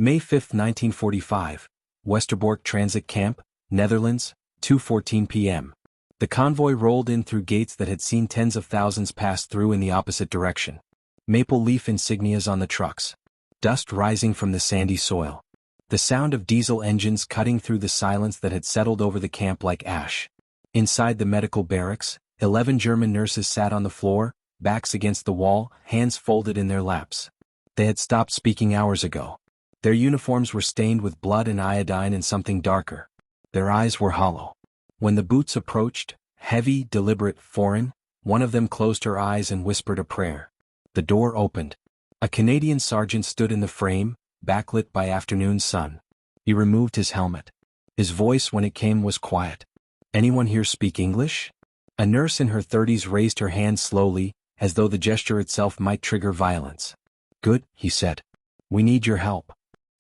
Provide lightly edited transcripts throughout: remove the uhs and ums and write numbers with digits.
May 5, 1945, Westerbork Transit Camp, Netherlands, 2:14 p.m. The convoy rolled in through gates that had seen tens of thousands pass through in the opposite direction. Maple leaf insignias on the trucks. Dust rising from the sandy soil. The sound of diesel engines cutting through the silence that had settled over the camp like ash. Inside the medical barracks, 11 German nurses sat on the floor, backs against the wall, hands folded in their laps. They had stopped speaking hours ago. Their uniforms were stained with blood and iodine and something darker. Their eyes were hollow. When the boots approached, heavy, deliberate, foreign, one of them closed her eyes and whispered a prayer. The door opened. A Canadian sergeant stood in the frame, backlit by afternoon sun. He removed his helmet. His voice, when it came, was quiet. "Anyone here speak English?" A nurse in her 30s raised her hand slowly, as though the gesture itself might trigger violence. "Good," he said. "We need your help."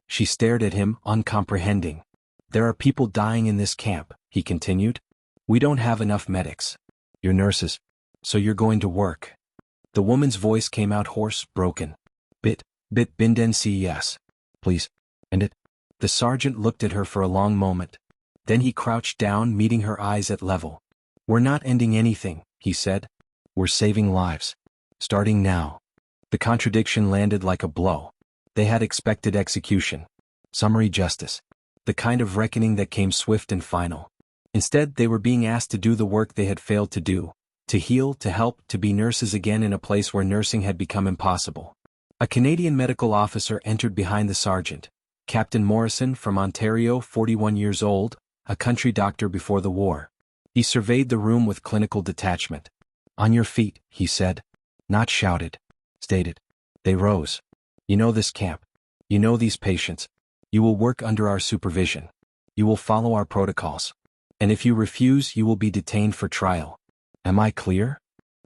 She stared at him, uncomprehending. "There are people dying in this camp," he continued. "We don't have enough medics. You're nurses. So you're going to work." The woman's voice came out hoarse, broken. Bit binden ces. Please. And it. The sergeant looked at her for a long moment. Then he crouched down, meeting her eyes at level. "We're not ending anything," he said. "We're saving lives. Starting now." The contradiction landed like a blow. They had expected execution. Summary justice. The kind of reckoning that came swift and final. Instead, they were being asked to do the work they had failed to do. To heal, to help, to be nurses again in a place where nursing had become impossible. A Canadian medical officer entered behind the sergeant. Captain Morrison from Ontario, 41 years old, a country doctor before the war. He surveyed the room with clinical detachment. "On your feet," he said. Not shouted. Stated. They rose. "You know this camp. You know these patients. You will work under our supervision. You will follow our protocols. And if you refuse, you will be detained for trial. Am I clear?"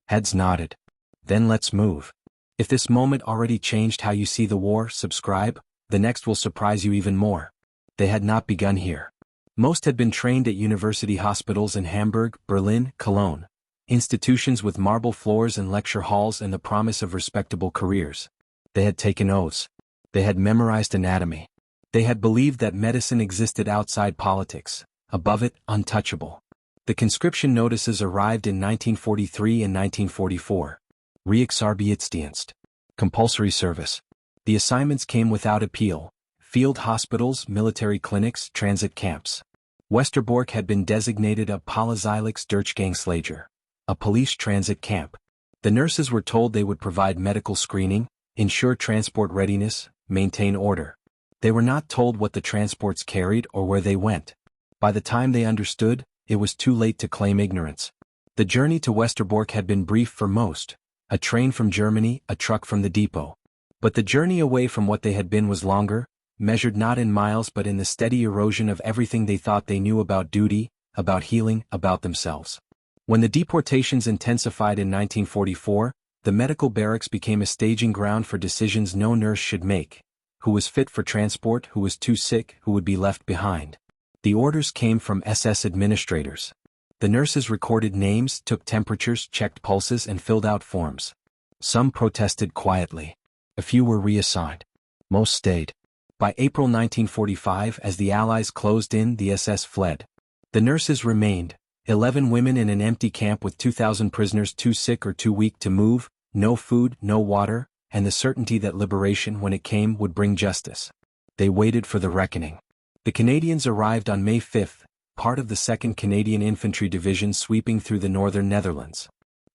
Heads nodded. "Then let's move. If this moment already changed how you see the war, subscribe. The next will surprise you even more." They had not begun here. Most had been trained at university hospitals in Hamburg, Berlin, Cologne. Institutions with marble floors and lecture halls and the promise of respectable careers. They had taken oaths. They had memorized anatomy. They had believed that medicine existed outside politics, above it, untouchable. The conscription notices arrived in 1943 and 1944. Reichsarbeitsdienst. Compulsory service. The assignments came without appeal. Field hospitals, military clinics, transit camps. Westerbork had been designated a Polizeilich Durchgangslager, a police transit camp. The nurses were told they would provide medical screening, ensure transport readiness, maintain order. They were not told what the transports carried or where they went. By the time they understood, it was too late to claim ignorance. The journey to Westerbork had been brief for most. A train from Germany, a truck from the depot. But the journey away from what they had been was longer, measured not in miles but in the steady erosion of everything they thought they knew about duty, about healing, about themselves. When the deportations intensified in 1944, the medical barracks became a staging ground for decisions no nurse should make. Who was fit for transport, who was too sick, who would be left behind. The orders came from SS administrators. The nurses recorded names, took temperatures, checked pulses, and filled out forms. Some protested quietly. A few were reassigned. Most stayed. By April 1945, as the Allies closed in, the SS fled. The nurses remained, 11 women in an empty camp with 2,000 prisoners too sick or too weak to move, no food, no water, and the certainty that liberation, when it came, would bring justice. They waited for the reckoning. The Canadians arrived on May 5, part of the 2nd Canadian Infantry Division sweeping through the northern Netherlands.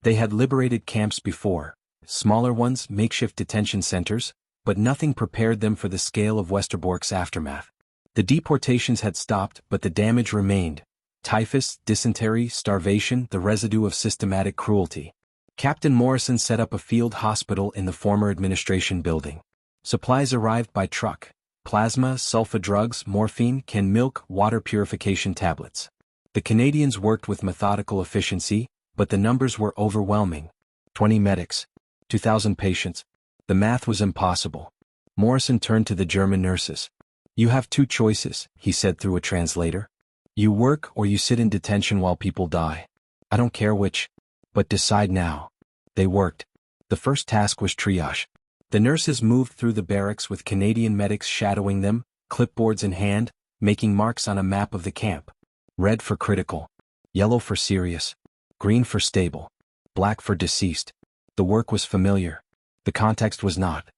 They had liberated camps before, smaller ones, makeshift detention centers, but nothing prepared them for the scale of Westerbork's aftermath. The deportations had stopped, but the damage remained. Typhus, dysentery, starvation, the residue of systematic cruelty. Captain Morrison set up a field hospital in the former administration building. Supplies arrived by truck. Plasma, sulfa drugs, morphine, canned milk, water purification tablets. The Canadians worked with methodical efficiency, but the numbers were overwhelming. 20 medics. 2,000 patients. The math was impossible. Morrison turned to the German nurses. "You have two choices," he said through a translator. "You work or you sit in detention while people die. I don't care which. But decide now." They worked. The first task was triage. The nurses moved through the barracks with Canadian medics shadowing them, clipboards in hand, making marks on a map of the camp. Red for critical, yellow for serious, green for stable, black for deceased. The work was familiar. The context was not.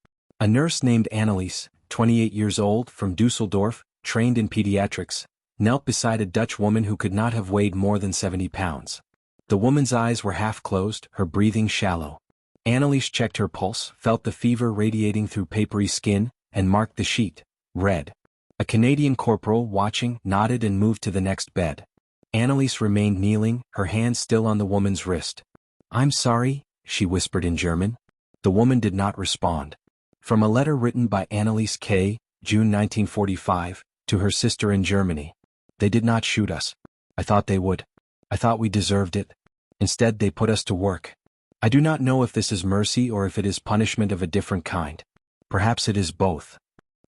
A nurse named Annelies, 28 years old, from Dusseldorf, trained in pediatrics, knelt beside a Dutch woman who could not have weighed more than 70 pounds. The woman's eyes were half closed, her breathing shallow. Annelies checked her pulse, felt the fever radiating through papery skin, and marked the sheet, red. A Canadian corporal, watching, nodded and moved to the next bed. Annelies remained kneeling, her hand still on the woman's wrist. "I'm sorry," she whispered in German. The woman did not respond. From a letter written by Annelies K., June 1945, to her sister in Germany. "They did not shoot us. I thought they would. I thought we deserved it. Instead they put us to work. I do not know if this is mercy or if it is punishment of a different kind. Perhaps it is both."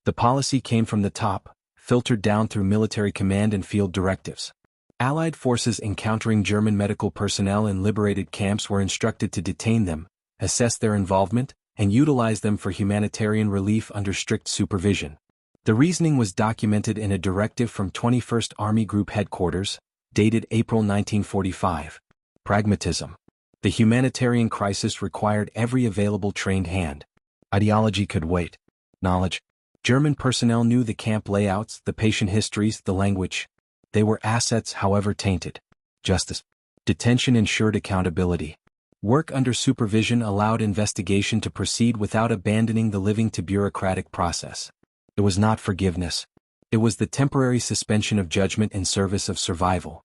The policy came from the top, filtered down through military command and field directives. Allied forces encountering German medical personnel in liberated camps were instructed to detain them, assess their involvement, and utilize them for humanitarian relief under strict supervision. The reasoning was documented in a directive from 21st Army Group Headquarters, dated April 1945. Pragmatism. The humanitarian crisis required every available trained hand. Ideology could wait. Knowledge. German personnel knew the camp layouts, the patient histories, the language. They were assets, however tainted. Justice. Detention ensured accountability. Work under supervision allowed investigation to proceed without abandoning the living to bureaucratic process. It was not forgiveness. It was the temporary suspension of judgment in service of survival.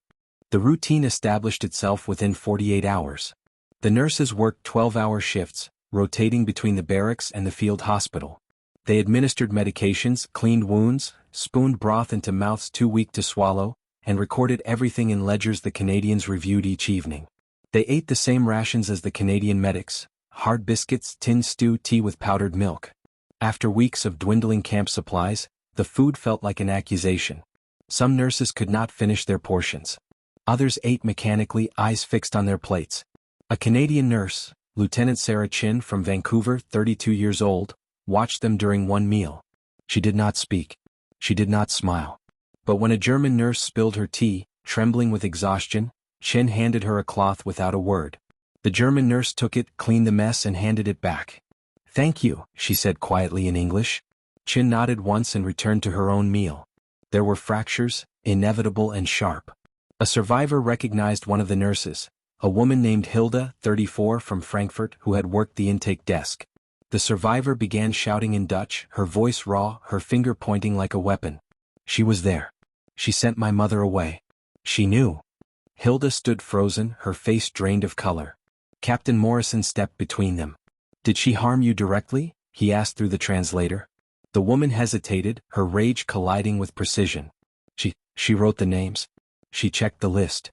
The routine established itself within 48 hours. The nurses worked 12-hour shifts, rotating between the barracks and the field hospital. They administered medications, cleaned wounds, spooned broth into mouths too weak to swallow, and recorded everything in ledgers the Canadians reviewed each evening. They ate the same rations as the Canadian medics: hard biscuits, tin stew, tea with powdered milk. After weeks of dwindling camp supplies, the food felt like an accusation. Some nurses could not finish their portions. Others ate mechanically, eyes fixed on their plates. A Canadian nurse, Lieutenant Sarah Chin from Vancouver, 32 years old, watched them during one meal. She did not speak. She did not smile. But when a German nurse spilled her tea, trembling with exhaustion, Chin handed her a cloth without a word. The German nurse took it, cleaned the mess and handed it back. "Thank you," she said quietly in English. Chin nodded once and returned to her own meal. There were fractures, inevitable and sharp. A survivor recognized one of the nurses, a woman named Hilda, 34, from Frankfurt, who had worked the intake desk. The survivor began shouting in Dutch, her voice raw, her finger pointing like a weapon. "She was there. She sent my mother away. She knew." Hilda stood frozen, her face drained of color. Captain Morrison stepped between them. "Did she harm you directly?" he asked through the translator. The woman hesitated, her rage colliding with precision. She wrote the names. She checked the list.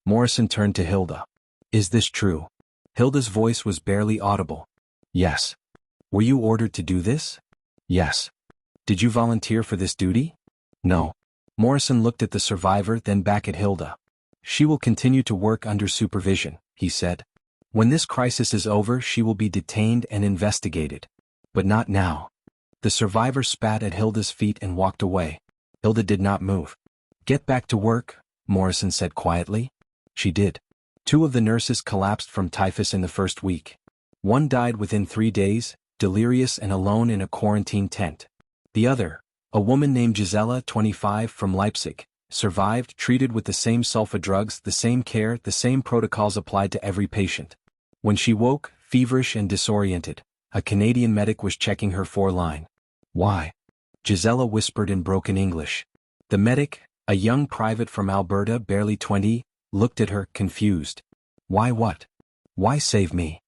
Morrison turned to Hilda. "Is this true?" Hilda's voice was barely audible. "Yes." "Were you ordered to do this?" "Yes." "Did you volunteer for this duty?" "No." Morrison looked at the survivor, then back at Hilda. "She will continue to work under supervision," he said. "When this crisis is over, she will be detained and investigated. But not now." The survivor spat at Hilda's feet and walked away. Hilda did not move. "Get back to work," Morrison said quietly. She did. 2 of the nurses collapsed from typhus in the first week. 1 died within 3 days, delirious and alone in a quarantine tent. The other, a woman named Gisela, 25, from Leipzig, survived, treated with the same sulfa drugs, the same care, the same protocols applied to every patient. When she woke, feverish and disoriented, a Canadian medic was checking her 4-line. "Why?" Gisela whispered in broken English. The medic, a young private from Alberta, barely 20, looked at her, confused. "Why what? Why save me?"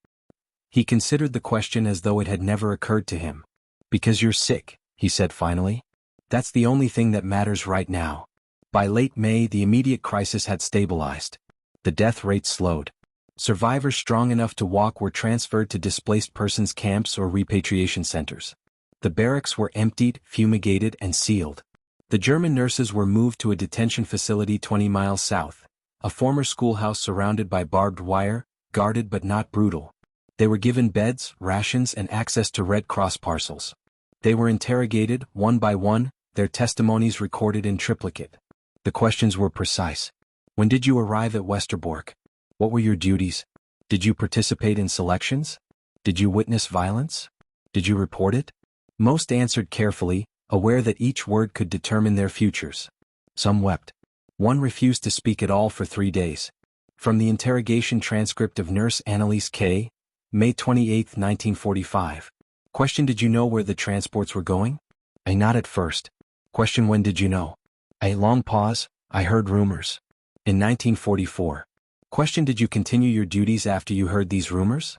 He considered the question as though it had never occurred to him. "Because you're sick," he said finally. "That's the only thing that matters right now." By late May, the immediate crisis had stabilized. The death rate slowed. Survivors strong enough to walk were transferred to displaced persons camps or repatriation centers. The barracks were emptied, fumigated, and sealed. The German nurses were moved to a detention facility 20 miles south, a former schoolhouse surrounded by barbed wire, guarded but not brutal. They were given beds, rations, and access to Red Cross parcels. They were interrogated, one by one, their testimonies recorded in triplicate. The questions were precise. When did you arrive at Westerbork? What were your duties? Did you participate in selections? Did you witness violence? Did you report it? Most answered carefully, aware that each word could determine their futures. Some wept. One refused to speak at all for 3 days. From the interrogation transcript of Nurse Anneliese K., May 28, 1945. Question: Did you know where the transports were going? I not at first. Question: When did you know? A long pause. I heard rumors. In 1944. Question: Did you continue your duties after you heard these rumors?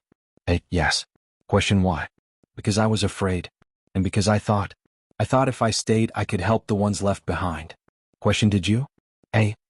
Yes. Question: Why? Because I was afraid. And because I thought if I stayed I could help the ones left behind. Question: Did you?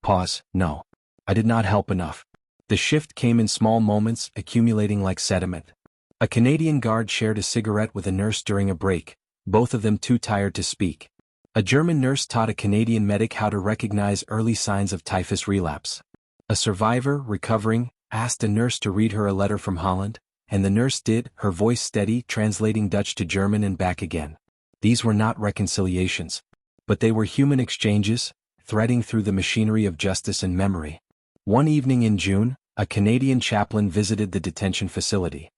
Pause. No. I did not help enough. The shift came in small moments, accumulating like sediment. A Canadian guard shared a cigarette with a nurse during a break, both of them too tired to speak. A German nurse taught a Canadian medic how to recognize early signs of typhus relapse. A survivor, recovering, asked a nurse to read her a letter from Holland, and the nurse did, her voice steady, translating Dutch to German and back again. These were not reconciliations, but they were human exchanges, threading through the machinery of justice and memory. One evening in June, a Canadian chaplain visited the detention facility.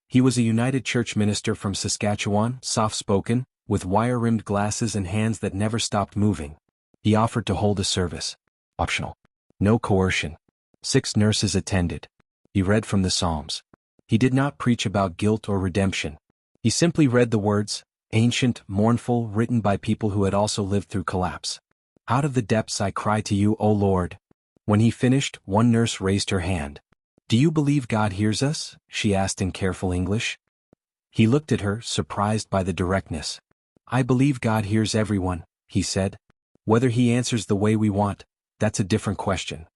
He was a United Church minister from Saskatchewan, soft-spoken, with wire-rimmed glasses and hands that never stopped moving. He offered to hold a service. Optional. No coercion. 6 nurses attended. He read from the Psalms. He did not preach about guilt or redemption. He simply read the words, ancient, mournful, written by people who had also lived through collapse. Out of the depths I cry to you, O Lord. When he finished, one nurse raised her hand. Do you believe God hears us? She asked in careful English. He looked at her, surprised by the directness. I believe God hears everyone, he said. Whether he answers the way we want, that's a different question.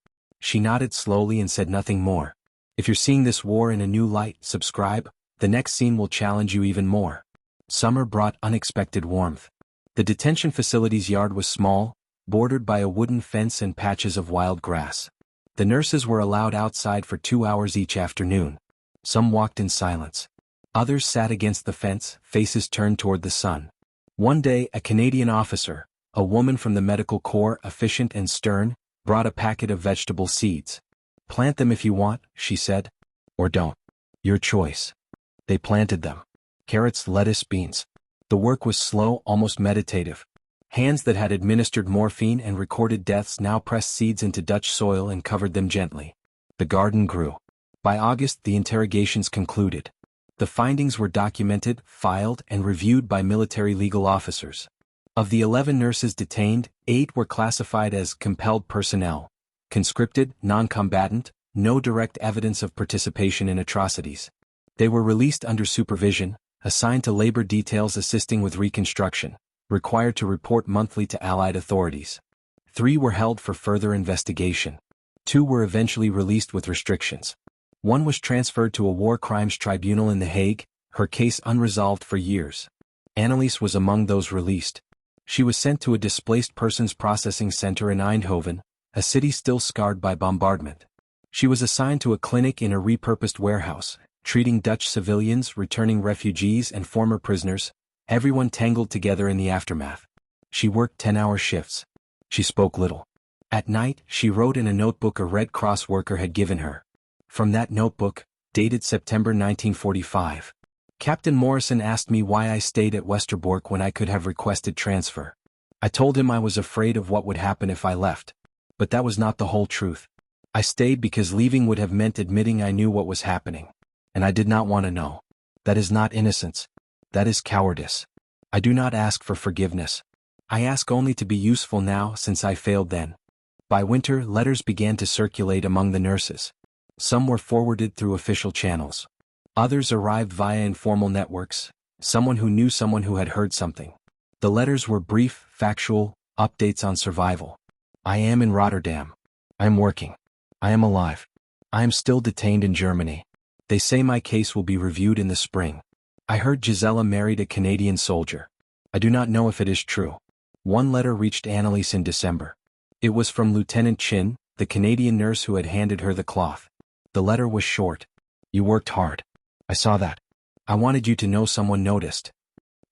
She nodded slowly and said nothing more. If you're seeing this war in a new light, subscribe. The next scene will challenge you even more. Summer brought unexpected warmth. The detention facility's yard was small, bordered by a wooden fence and patches of wild grass. The nurses were allowed outside for 2 hours each afternoon. Some walked in silence. Others sat against the fence, faces turned toward the sun. One day, a Canadian officer, a woman from the medical corps, efficient and stern, brought a packet of vegetable seeds. Plant them if you want, she said. Or don't. Your choice. They planted them. Carrots, lettuce, beans. The work was slow, almost meditative. Hands that had administered morphine and recorded deaths now pressed seeds into Dutch soil and covered them gently. The garden grew. By August, the interrogations concluded. The findings were documented, filed, and reviewed by military legal officers. Of the 11 nurses detained, 8 were classified as compelled personnel, conscripted, non-combatant, no direct evidence of participation in atrocities. They were released under supervision, assigned to labor details assisting with reconstruction, required to report monthly to Allied authorities. 3 were held for further investigation. 2 were eventually released with restrictions. 1 was transferred to a war crimes tribunal in The Hague, her case unresolved for years. Anneliese was among those released. She was sent to a displaced persons processing center in Eindhoven, a city still scarred by bombardment. She was assigned to a clinic in a repurposed warehouse, treating Dutch civilians, returning refugees and former prisoners, everyone tangled together in the aftermath. She worked 10-hour shifts. She spoke little. At night, she wrote in a notebook a Red Cross worker had given her. From that notebook, dated September 1945, Captain Morrison asked me why I stayed at Westerbork when I could have requested transfer. I told him I was afraid of what would happen if I left. But that was not the whole truth. I stayed because leaving would have meant admitting I knew what was happening. And I did not want to know. That is not innocence. That is cowardice. I do not ask for forgiveness. I ask only to be useful now since I failed then. By winter, letters began to circulate among the nurses. Some were forwarded through official channels. Others arrived via informal networks, someone who knew someone who had heard something. The letters were brief, factual, updates on survival. I am in Rotterdam. I am working. I am alive. I am still detained in Germany. They say my case will be reviewed in the spring. I heard Gisela married a Canadian soldier. I do not know if it is true. One letter reached Anneliese in December. It was from Lieutenant Chin, the Canadian nurse who had handed her the cloth. The letter was short. You worked hard. I saw that. I wanted you to know someone noticed.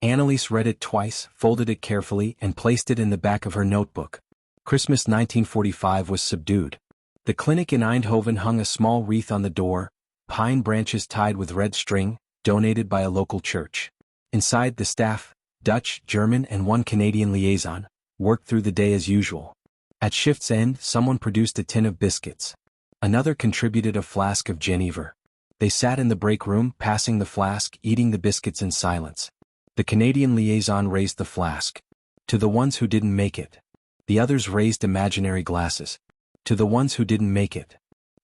Annalise read it twice, folded it carefully, and placed it in the back of her notebook. Christmas 1945 was subdued. The clinic in Eindhoven hung a small wreath on the door, pine branches tied with red string, donated by a local church. Inside, the staff, Dutch, German, and one Canadian liaison, worked through the day as usual. At shift's end, someone produced a tin of biscuits. Another contributed a flask of Genever. They sat in the break room, passing the flask, eating the biscuits in silence. The Canadian liaison raised the flask. To the ones who didn't make it. The others raised imaginary glasses. To the ones who didn't make it.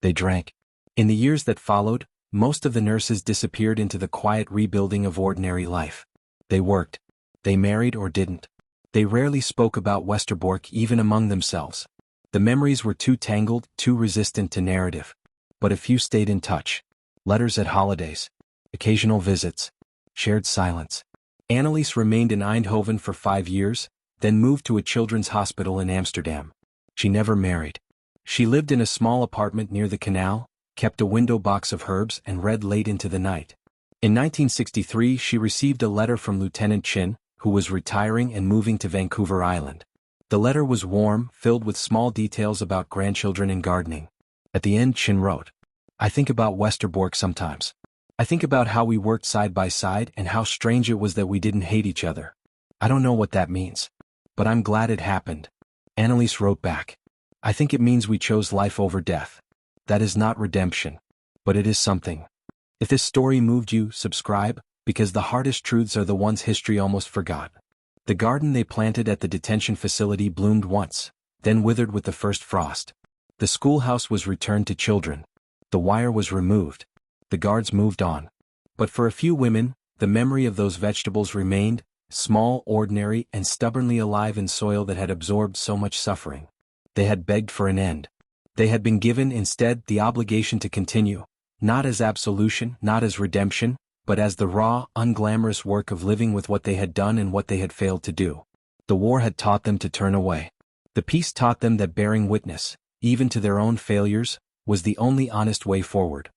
They drank. In the years that followed, most of the nurses disappeared into the quiet rebuilding of ordinary life. They worked. They married or didn't. They rarely spoke about Westerbork even among themselves. The memories were too tangled, too resistant to narrative. But a few stayed in touch. Letters at holidays. Occasional visits. Shared silence. Annelies remained in Eindhoven for 5 years, then moved to a children's hospital in Amsterdam. She never married. She lived in a small apartment near the canal, kept a window box of herbs, and read late into the night. In 1963 she received a letter from Lieutenant Chin, who was retiring and moving to Vancouver Island. The letter was warm, filled with small details about grandchildren and gardening. At the end, Chin wrote, "I think about Westerbork sometimes. I think about how we worked side by side and how strange it was that we didn't hate each other. I don't know what that means. But I'm glad it happened." Annelies wrote back, "I think it means we chose life over death. That is not redemption. But it is something." If this story moved you, subscribe, because the hardest truths are the ones history almost forgot. The garden they planted at the detention facility bloomed once, then withered with the first frost. The schoolhouse was returned to children. The wire was removed. The guards moved on. But for a few women, the memory of those vegetables remained, small, ordinary, and stubbornly alive in soil that had absorbed so much suffering. They had begged for an end. They had been given instead the obligation to continue, not as absolution, not as redemption, but as the raw, unglamorous work of living with what they had done and what they had failed to do. The war had taught them to turn away. The peace taught them that bearing witness, even to their own failures, was the only honest way forward.